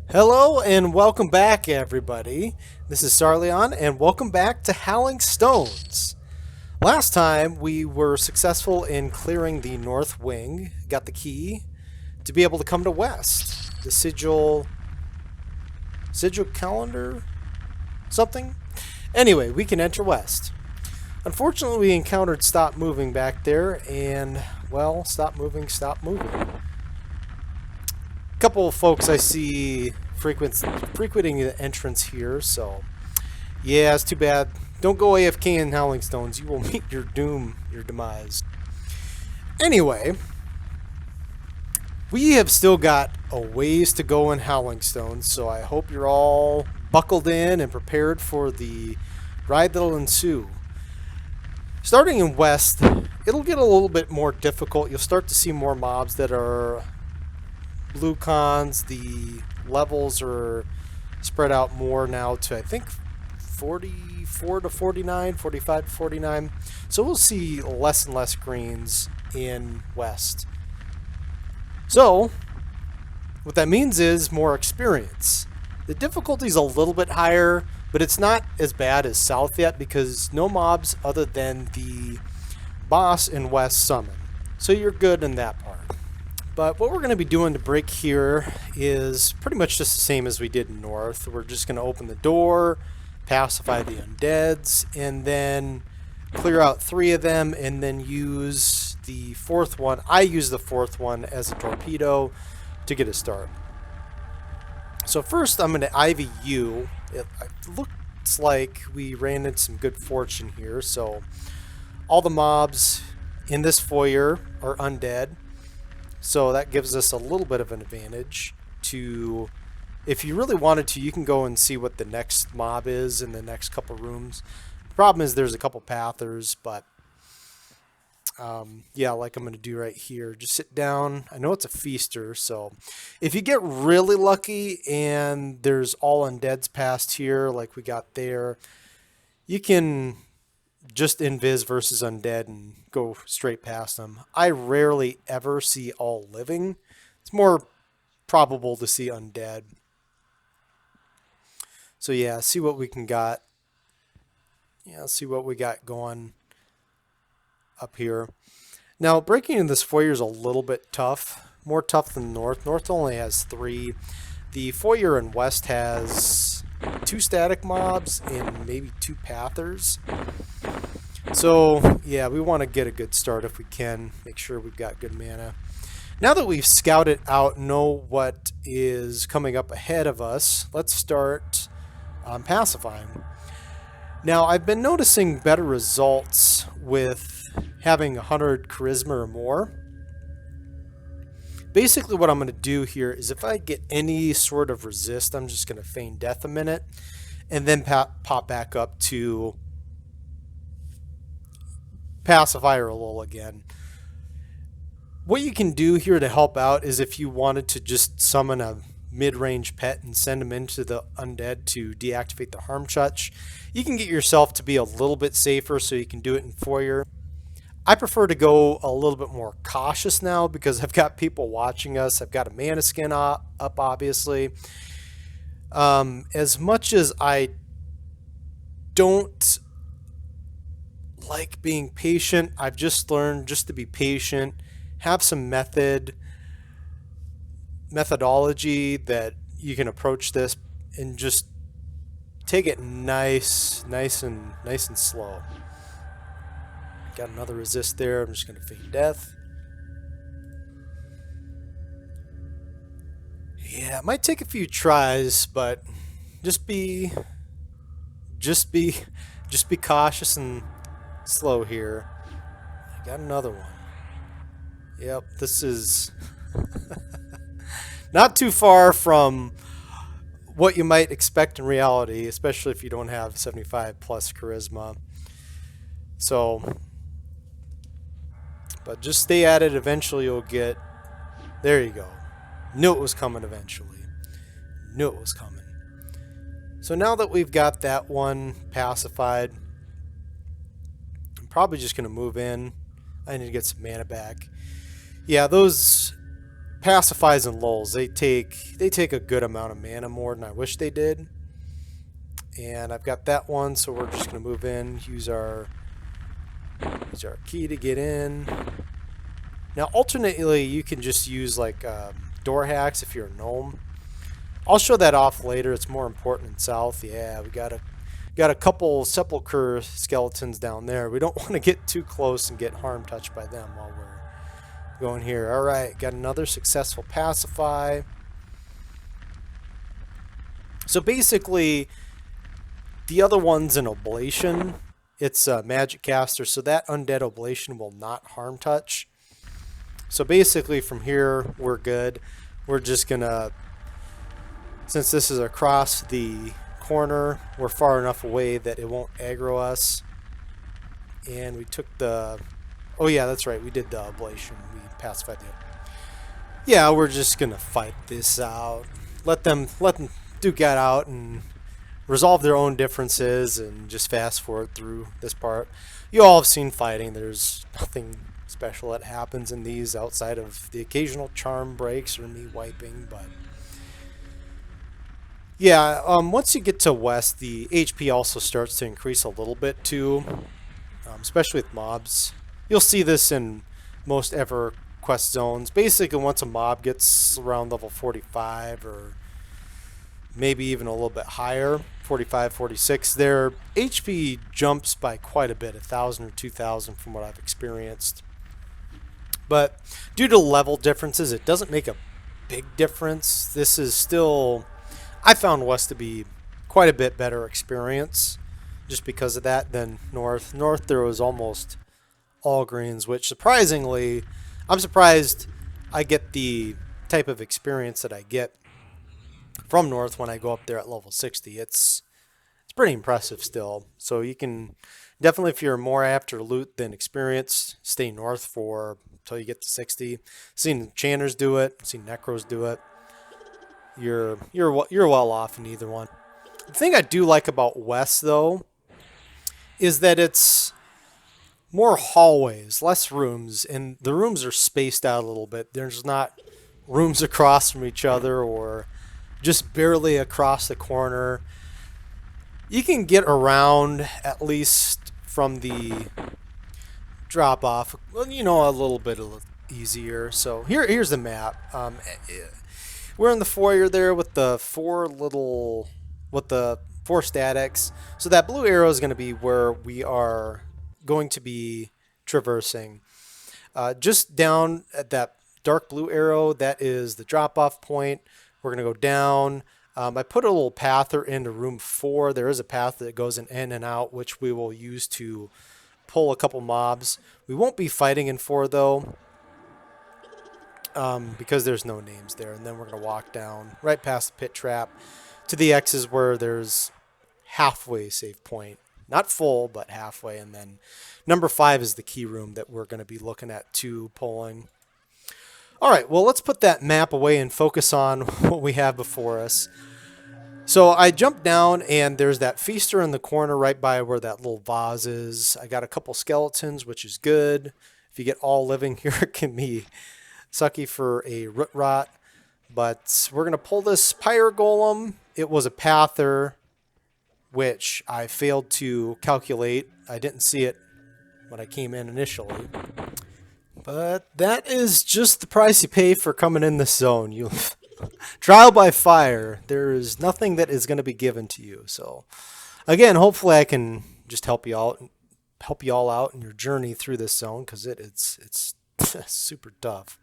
Hello and welcome back, everybody. This is Sarleon, and welcome back to Howling Stones. Last time we were successful in clearing the north wing, got the key to be able to come to west. The sigil calendar, something. Anyway, we can enter west. Unfortunately, we encountered stop moving back there, and well, stop moving. Couple of folks I see frequenting the entrance here, so yeah, it's too bad. Don't go AFK in Howling Stones. You will meet your doom, your demise. Anyway, we have still got a ways to go in Howling Stones, so I hope you're all buckled in and prepared for the ride that'll ensue. Starting in west, it'll get a little bit more difficult. You'll start to see more mobs that are blue cons. The levels are spread out more now to, I think, 44 to 49, 45 to 49. So we'll see less and less greens in west. So what that means is more experience. The difficulty is a little bit higher, but it's not as bad as south yet because no mobs other than the boss in west summon. So you're good in that part. But what we're going to be doing to break here is pretty much just the same as we did in north. We're just going to open the door, pacify the undeads, and then clear out 3 of them, and then use the 4th one. I use the 4th one as a torpedo to get a start. So first I'm going to Ivy U. It looks like we ran into some good fortune here. So all the mobs in this foyer are undead. So that gives us a little bit of an advantage to, if you really wanted to, you can go and see what the next mob is in the next couple rooms. The problem is there's a couple pathers, but yeah, like I'm going to do right here. Just sit down. I know it's a feaster, so if you get really lucky and there's all undeads past here, like we got there, you can just invis versus undead and go straight past them. I rarely ever see all living. It's more probable to see undead. So yeah, see what we can got. Yeah, see what we got going up here. Now breaking into this foyer is a little bit tough. More tough than north. North only has 3. The foyer in west has 2 static mobs and maybe 2 pathers. So yeah, we want to get a good start if we can. Make sure we've got good mana. Now that we've scouted out, know what is coming up ahead of us, let's start pacifying. Now I've been noticing better results with having 100 charisma or more. Basically what I'm going to do here is if I get any sort of resist, I'm just going to feign death a minute and then pop back up to pacifier a little again. What you can do here to help out is if you wanted to just summon a mid-range pet and send them into the undead to deactivate the harm touch, you can get yourself to be a little bit safer, so you can do it in foyer. I prefer to go a little bit more cautious now because I've got people watching us. I've got a mana skin up obviously. As much as I don't like being patient, I've just learned just to be patient, have some methodology that you can approach this, and just take it nice and slow. Got another resist there. I'm just going to feign death. Yeah, it might take a few tries, but just be cautious and slow here. I got another one. Yep, this is not too far from what you might expect in reality, especially if you don't have 75 plus charisma. So, but just stay at it. Eventually you'll get, there you go. Knew it was coming eventually. Knew it was coming. So now that we've got that one pacified, I'm probably just going to move in. I need to get some mana back. Yeah, those pacifies and lulls, they take a good amount of mana, more than I wish they did. And I've got that one, so we're just going to move in, use our key to get in. Now, alternately, you can just use like door hacks if you're a gnome. I'll show that off later. It's more important in south. Yeah, we got a couple Sepulcher skeletons down there. We don't want to get too close and get harm touched by them while we're going here. All right, got another successful pacify. So basically, the other one's an oblation. It's a magic caster, so that undead oblation will not harm touch. So basically from here, we're good. We're just gonna, since this is across the corner, we're far enough away that it won't aggro us. And we took the, oh yeah, that's right, we did the oblation. We pacified the, yeah, we're just gonna fight this out. Let them duke it out and resolve their own differences and just fast forward through this part. You all have seen fighting. There's nothing special that happens in these outside of the occasional charm breaks or me wiping, but yeah, once you get to west, the HP also starts to increase a little bit too, especially with mobs. You'll see this in most Everquest zones. Basically, once a mob gets around level 45 or maybe even a little bit higher, 45, 46, their HP jumps by quite a bit, 1,000 or 2,000 from what I've experienced. But due to level differences, it doesn't make a big difference. This is still, I found west to be quite a bit better experience just because of that than north. North, there was almost all greens, which surprisingly, I'm surprised I get the type of experience that I get from north when I go up there at level 60. It's pretty impressive still. So you can definitely, if you're more after loot than experience, stay north for until you get to 60. Seen enchanters do it, seen necros do it. You're well off in either one. The thing I do like about west though is that it's more hallways, less rooms, and the rooms are spaced out a little bit. There's not rooms across from each other or just barely across the corner. You can get around at least from the drop off, well, you know, a little bit easier. So here's the map. We're in the foyer there with the four statics. So that blue arrow is going to be where we are going to be traversing. Just down at that dark blue arrow, that is the drop off point. We're going to go down. I put a little pather into room 4. There is a path that goes in and out, which we will use to pull a couple mobs. We won't be fighting in 4 though, because there's no names there. And then we're going to walk down right past the pit trap to the X's where there's halfway save point. Not full, but halfway. And then number 5 is the key room that we're going to be looking at too, pulling. All right, well, let's put that map away and focus on what we have before us. So I jumped down, and there's that feaster in the corner right by where that little vase is. I got a couple skeletons, which is good. If you get all living here, it can be sucky for a root rot. But we're going to pull this pyre golem. It was a pather, which I failed to calculate. I didn't see it when I came in initially. But that is just the price you pay for coming in this zone. You trial by fire. There is nothing that is going to be given to you. So, again, hopefully I can just help you all out in your journey through this zone, because it's super tough.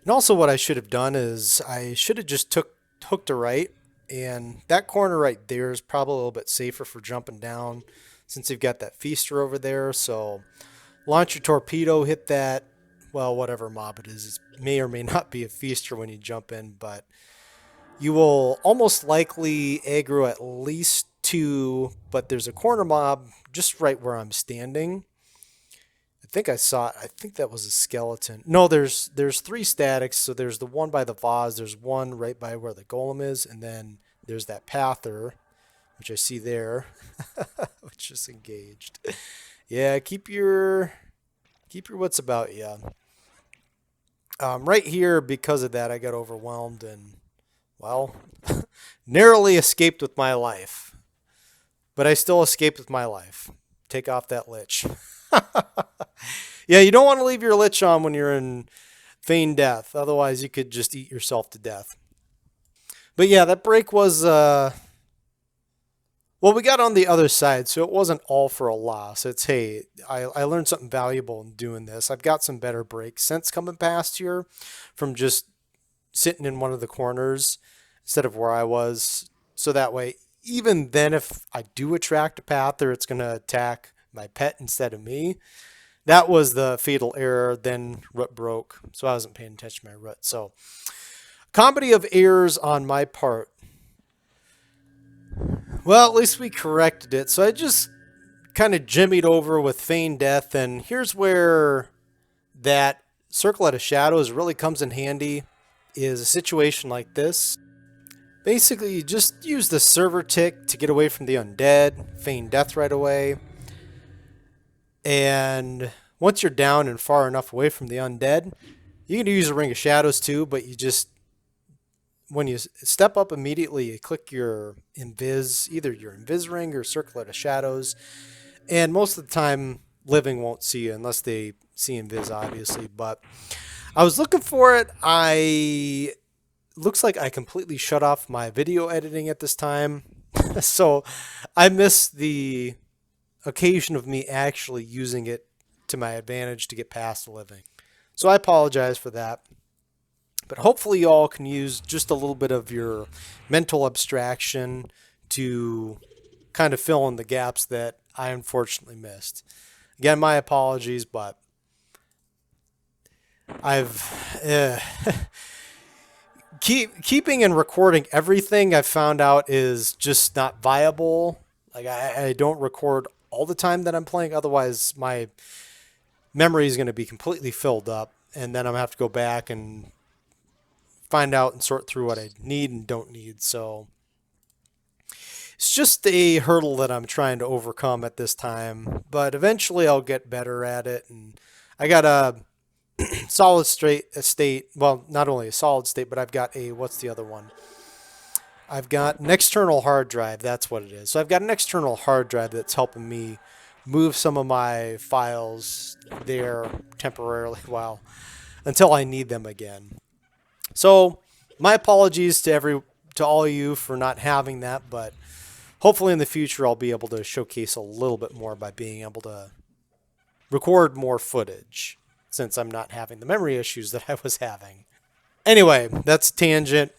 And also, what I should have done is I should have just hooked a right, and that corner right there is probably a little bit safer for jumping down, since you've got that feaster over there. So launch your torpedo, hit that, well, whatever mob it is. It may or may not be a feaster when you jump in, but you will almost likely aggro at least 2, but there's a corner mob just right where I'm standing. I think I saw it. I think that was a skeleton. No, there's 3 statics. So there's the one by the vase, there's one right by where the golem is, and then there's that pather, which I see there, which is engaged. Yeah, keep your wits about you. Right here, because of that, I got overwhelmed and, well, narrowly escaped with my life. But I still escaped with my life. Take off that lich. Yeah, you don't want to leave your lich on when you're in feigned death. Otherwise, you could just eat yourself to death. But yeah, that break was, well, we got on the other side, so it wasn't all for a loss. It's, hey, I learned something valuable in doing this. I've got some better breaks since coming past here from just sitting in one of the corners instead of where I was. So that way, even then, if I do attract a pather, it's going to attack my pet instead of me. That was the fatal error. Then root broke, so I wasn't paying attention to my root. So, comedy of errors on my part. Well, at least we corrected it. So I just kind of jimmied over with feigned death, and here's where that circlet of shadows really comes in handy. Is a situation like this. Basically, you just use the server tick to get away from the undead, feign death right away, and once you're down and far enough away from the undead, you can use a ring of shadows too, but you just, when you step up immediately, you click your invis, either your invis ring or circlet of shadows, and most of the time, living won't see you unless they see invis, obviously, but I was looking for it. Looks like I completely shut off my video editing at this time. So I missed the occasion of me actually using it to my advantage to get past the living. So I apologize for that. But hopefully you all can use just a little bit of your mental abstraction to kind of fill in the gaps that I unfortunately missed. Again, my apologies, but I've keeping and recording everything I've found out is just not viable. Like I don't record all the time that I'm playing, otherwise my memory is going to be completely filled up, and then I'm gonna have to go back and find out and sort through what I need and don't need. So it's just a hurdle that I'm trying to overcome at this time, but eventually I'll get better at it. And I got a solid state. Well, not only a solid state, but I've got a, what's the other one? I've got an external hard drive. That's what it is. So I've got an external hard drive that's helping me move some of my files there temporarily while until I need them again. So my apologies to all of you for not having that, but hopefully in the future I'll be able to showcase a little bit more by being able to record more footage, since I'm not having the memory issues that I was having. Anyway, that's a tangent.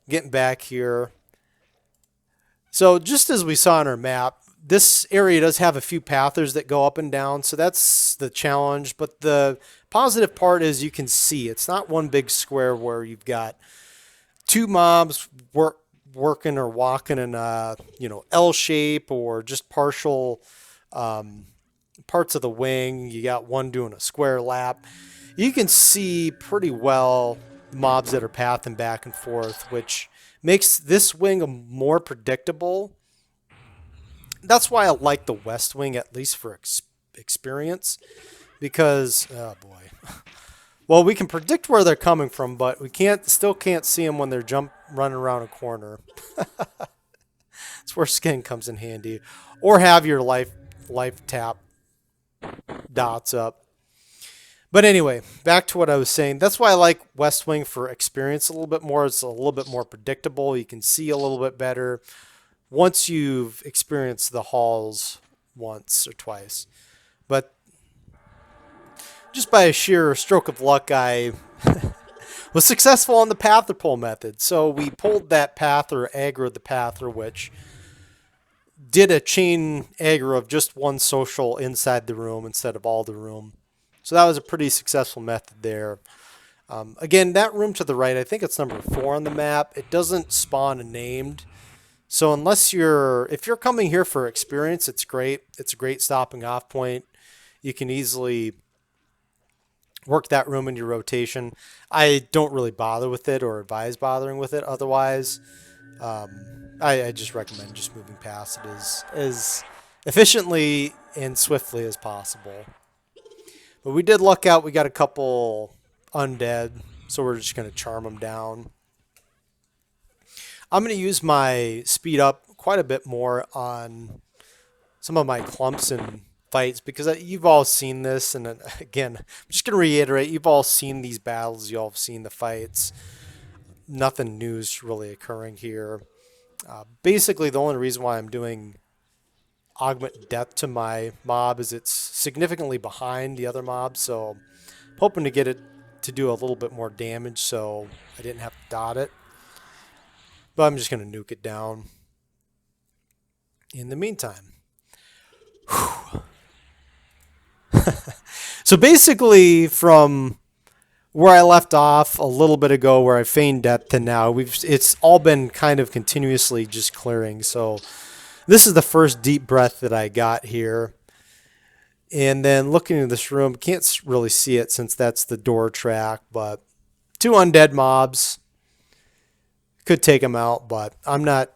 Getting back here. So just as we saw on our map, this area does have a few pathers that go up and down, so that's the challenge. But the positive part is you can see it's not one big square where you've got two mobs working or walking in a L shape, or just partial parts of the wing. You got one doing a square lap. You can see pretty well mobs that are pathing back and forth, which makes this wing more predictable. That's why I like the west wing, at least for experience, because, oh boy. Well, we can predict where they're coming from, but we still can't see them when they're running around a corner. That's where skin comes in handy. Or have your life tap dots up. But anyway, back to what I was saying. That's why I like West Wing for experience a little bit more. It's a little bit more predictable. You can see a little bit better once you've experienced the halls once or twice. But just by a sheer stroke of luck, I was successful on the Pather pull method. So we pulled that Pather, aggroed the Pather, which did a chain aggro of just one social inside the room instead of all the room. So that was a pretty successful method there. Again, that room to the right, I think it's number 4 on the map. It doesn't spawn a named. So if you're coming here for experience, it's great. It's a great stopping off point. You can easily work that room in your rotation. I don't really bother with it or advise bothering with it. Otherwise, I just recommend just moving past it as efficiently and swiftly as possible. But we did luck out. We got a couple undead, so we're just going to charm them down. I'm going to use my speed up quite a bit more on some of my clumps and fights because you've all seen this, and again, I'm just going to reiterate, you've all seen these battles, you all have seen the fights. Nothing new's really occurring here. Basically, the only reason why I'm doing augment death to my mob is it's significantly behind the other mobs, so I'm hoping to get it to do a little bit more damage so I didn't have to dot it. But I'm just going to nuke it down in the meantime. So basically, from where I left off a little bit ago, where I feigned death, to now, it's all been kind of continuously just clearing. So this is the first deep breath that I got here. And then looking in this room, can't really see it since that's the door track, but 2 undead mobs. Could take them out, but I'm not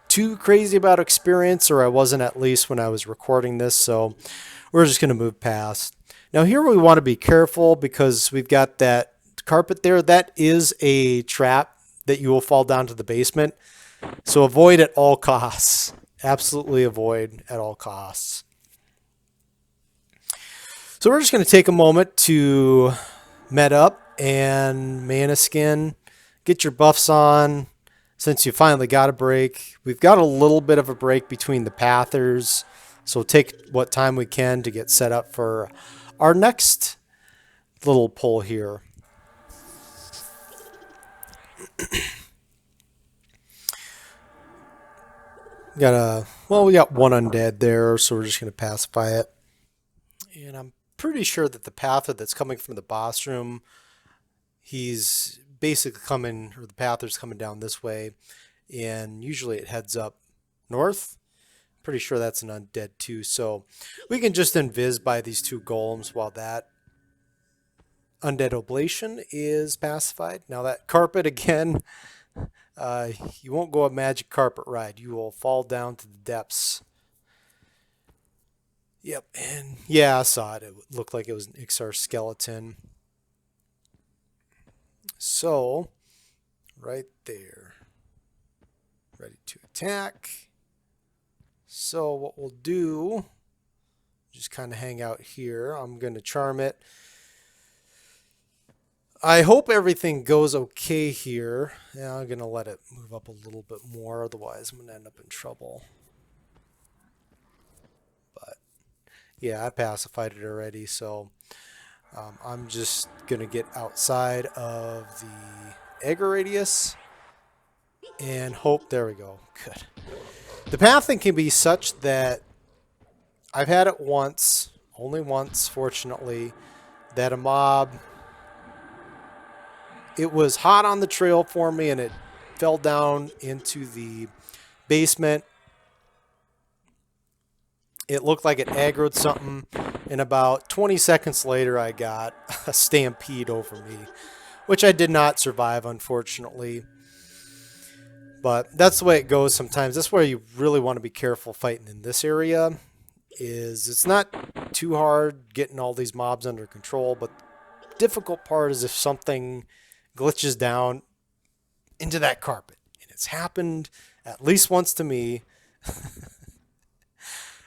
too crazy about experience, or I wasn't at least when I was recording this, so we're just going to move past. Now here we want to be careful because we've got that carpet there. That is a trap that you will fall down to the basement, so avoid at all costs. Absolutely avoid at all costs. So we're just going to take a moment to med up and mana skin, get your buffs on. Since you finally got a break, we've got a little bit of a break between the pathers, so take what time we can to get set up for our next little pull here. We got 1 undead there, so we're just going to pacify it. And I'm pretty sure that the pather that's coming from the boss room, he's basically coming, or the pather's coming down this way, and usually it heads up north. Pretty sure that's an undead too, so we can just invis by these 2 golems while that undead oblation is pacified. Now that carpet again, you won't go a magic carpet ride. You will fall down to the depths. Yep, and yeah, I saw it. It looked like it was an Ixar skeleton. So, right there. Ready to attack. So what we'll do, just kind of hang out here. I'm going to charm it. I hope everything goes okay here. Yeah, I'm going to let it move up a little bit more, otherwise I'm going to end up in trouble. But yeah, I pacified it already, so I'm just going to get outside of the Egger radius and hope, there we go, good. The pathing can be such that I've had it once, only once fortunately, that a mob, it was hot on the trail for me and it fell down into the basement. It looked like it aggroed something, and about 20 seconds later I got a stampede over me, which I did not survive, unfortunately. But that's the way it goes sometimes. That's where you really want to be careful fighting in this area. It's not too hard getting all these mobs under control, but the difficult part is if something glitches down into that carpet. And it's happened at least once to me.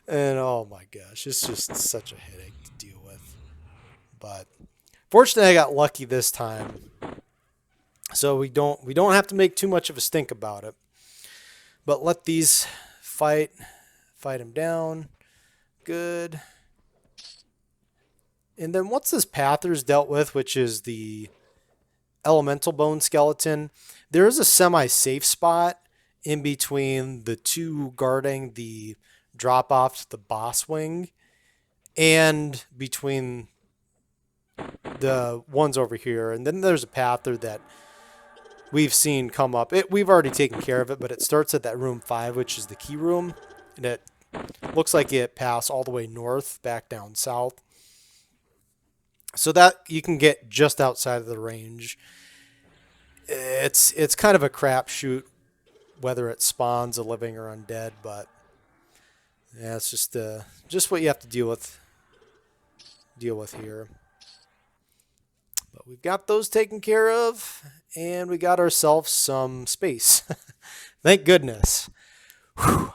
And oh my gosh, it's just such a headache to deal with. But fortunately I got lucky this time. So we don't have to make too much of a stink about it. But let these fight him down. Good. And then once this pather's dealt with, which is the elemental bone skeleton, there is a semi-safe spot in between the 2 guarding the drop off to the boss wing and between the ones over here. And then there's a pather that we've seen come up. We've already taken care of it, but it starts at that room 5, which is the key room, and it looks like it passed all the way north back down south, so that you can get just outside of the range. It's kind of a crapshoot whether it spawns a living or undead, but yeah, it's just what you have to deal with here. But we've got those taken care of, and we got ourselves some space. Thank goodness. Whew.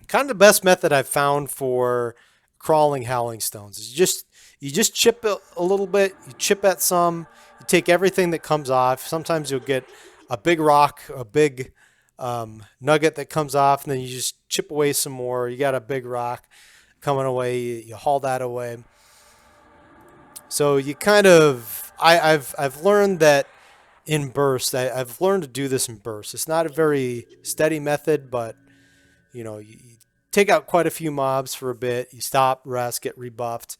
Kind of the best method I've found for crawling Howling Stones is you just chip a little bit, you chip at some, you take everything that comes off. Sometimes you'll get a big rock, a big nugget that comes off, and then you just chip away some more. You got a big rock coming away, you haul that away. So you kind of, I've learned that in bursts. I've learned to do this in bursts. It's not a very steady method, but you take out quite a few mobs for a bit. You stop, rest, get rebuffed,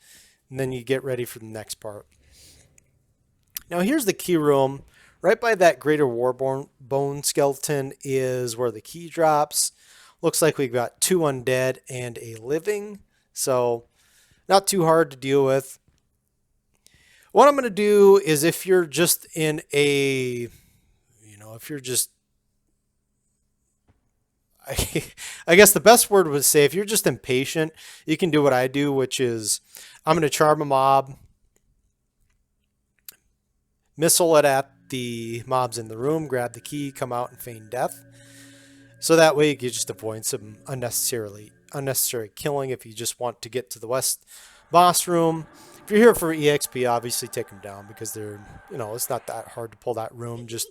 and then you get ready for the next part. Now here's the key room. Right by that greater bone skeleton is where the key drops. Looks like we've got 2 undead and a living, so not too hard to deal with. What I'm going to do is if you're just in a, if you're just, I guess the best word would say if you're just impatient, you can do what I do, which is I'm going to charm a mob, missile it at the mobs in the room, grab the key, come out and feign death. So that way you can just avoid some unnecessary killing if you just want to get to the west boss room. If you're here for EXP, obviously take them down because they're, it's not that hard to pull that room. Just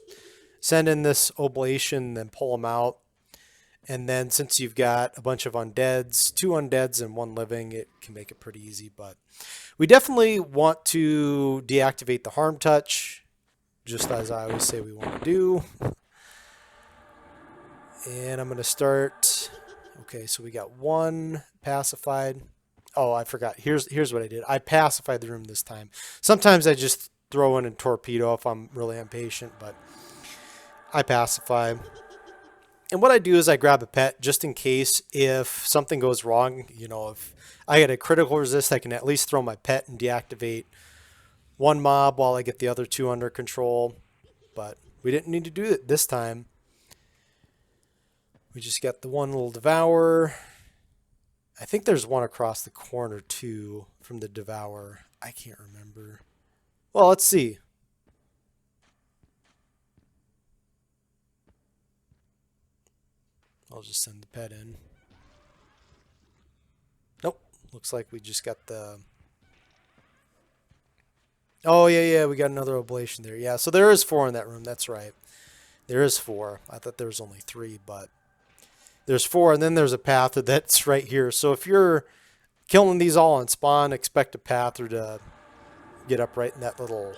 send in this oblation, then pull them out. And then since you've got a bunch of undeads, 2 undeads and 1 living, it can make it pretty easy. But we definitely want to deactivate the harm touch, just as I always say we want to do. And I'm going to start. Okay, so we got 1 pacified. Oh, I forgot. Here's what I did. I pacified the room this time. Sometimes I just throw in a torpedo if I'm really impatient, but I pacify. And what I do is I grab a pet just in case if something goes wrong. If I get a critical resist, I can at least throw my pet and deactivate 1 mob while I get the other 2 under control. But we didn't need to do it this time. We just got the 1 little devourer. I think there's 1 across the corner too from the devourer. I can't remember. Well, let's see. I'll just send the pet in. Nope. Looks like we just got the... Oh, yeah, we got another oblation there. Yeah, so there is 4 in that room. That's right. There is 4. I thought there was only 3, but there's 4, and then there's a path that's right here. So if you're killing these all on spawn, expect a pather to get up right in that little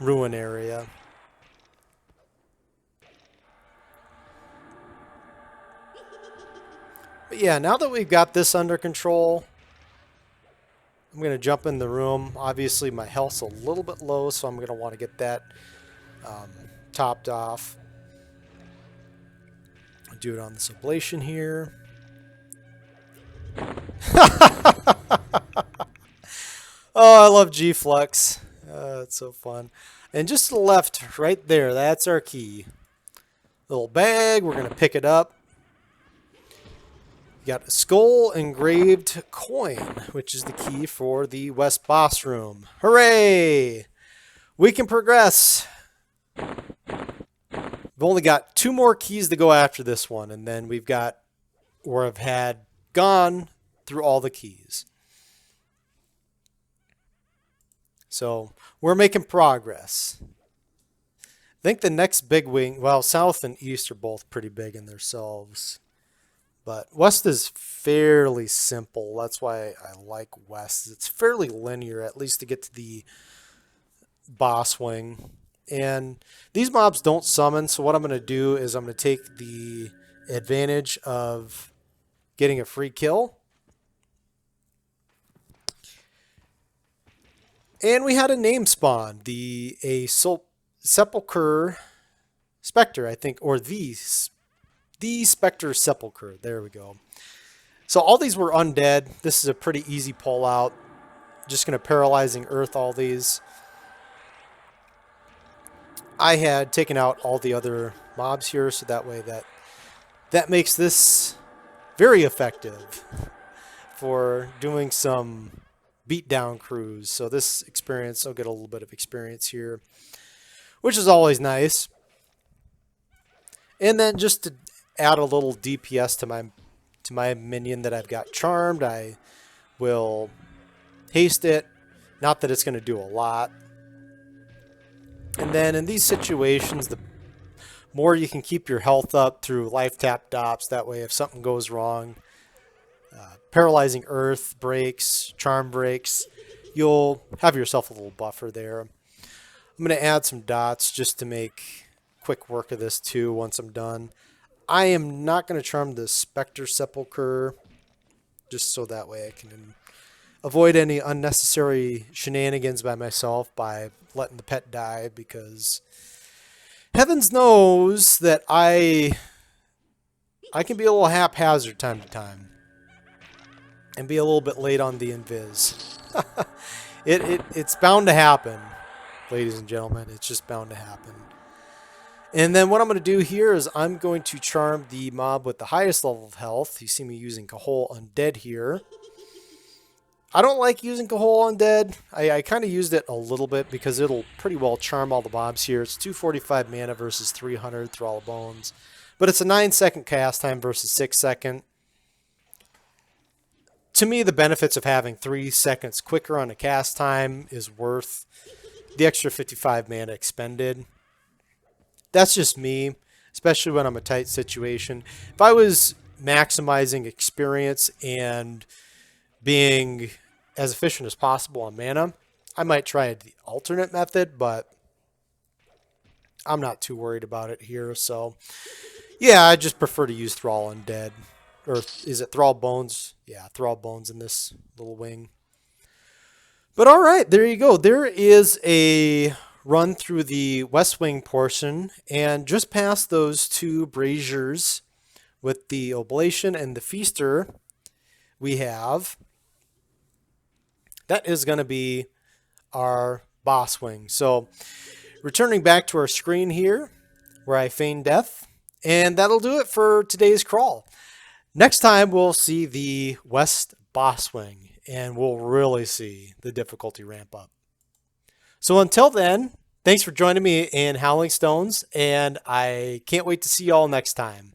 ruin area. But yeah, now that we've got this under control, I'm going to jump in the room. Obviously, my health's a little bit low, so I'm going to want to get that topped off. I'll do it on this oblation here. Oh, I love G-Flux. It's so fun. And just to the left, right there, that's our key. Little bag, we're going to pick it up. You got a skull engraved coin, which is the key for the West Boss Room. Hooray! We can progress. We've only got 2 more keys to go after this one, and then we've got, or have had, gone through all the keys. So we're making progress. I think the next big wing, well, South and East are both pretty big in themselves. But West is fairly simple. That's why I like West. It's fairly linear, at least to get to the boss wing. And these mobs don't summon, so what I'm going to do is I'm going to take the advantage of getting a free kill. And we had a name spawn, a Sepulcher Spectre, I think, or the Spectre Sepulcher. There we go. So all these were undead. This is a pretty easy pull out. Just going to paralyzing earth all these. I had taken out all the other mobs here, so that way that makes this very effective for doing some beatdown cruise. So this experience, I'll get a little bit of experience here, which is always nice. And then just to add a little DPS to my minion that I've got charmed, I will haste it. Not that it's going to do a lot. And then in these situations, the more you can keep your health up through life tap dops. That way, if something goes wrong, paralyzing earth breaks, charm breaks, you'll have yourself a little buffer there. I'm going to add some dots just to make quick work of this too once I'm done. I am not going to charm the Spectre Sepulcher, just so that way I can avoid any unnecessary shenanigans by myself by letting the pet die, because heavens knows that I can be a little haphazard time to time and be a little bit late on the invis. It's bound to happen, ladies and gentlemen. It's just bound to happen. And then what I'm going to do here is I'm going to charm the mob with the highest level of health. You see me using Cahol Undead here. I don't like using Cahol Undead. I kind of used it a little bit because it'll pretty well charm all the mobs here. It's 245 mana versus 300 Thrall of Bones. But it's a 9-second cast time versus 6-second. To me, the benefits of having 3 seconds quicker on a cast time is worth the extra 55 mana expended. That's just me, especially when I'm in a tight situation. If I was maximizing experience and being as efficient as possible on mana, I might try the alternate method, but I'm not too worried about it here. So, yeah, I just prefer to use Thrall Undead. Or is it Thrall Bones? Yeah, Thrall Bones in this little wing. But all right, there you go. There is a run through the West Wing portion, and just past those two braziers with the Oblation and the Feaster, we have, that is going to be our boss wing. So returning back to our screen here where I feign death, and that'll do it for today's crawl. Next time we'll see the West boss wing, and we'll really see the difficulty ramp up. So until then, thanks for joining me in Howling Stones, and I can't wait to see y'all next time.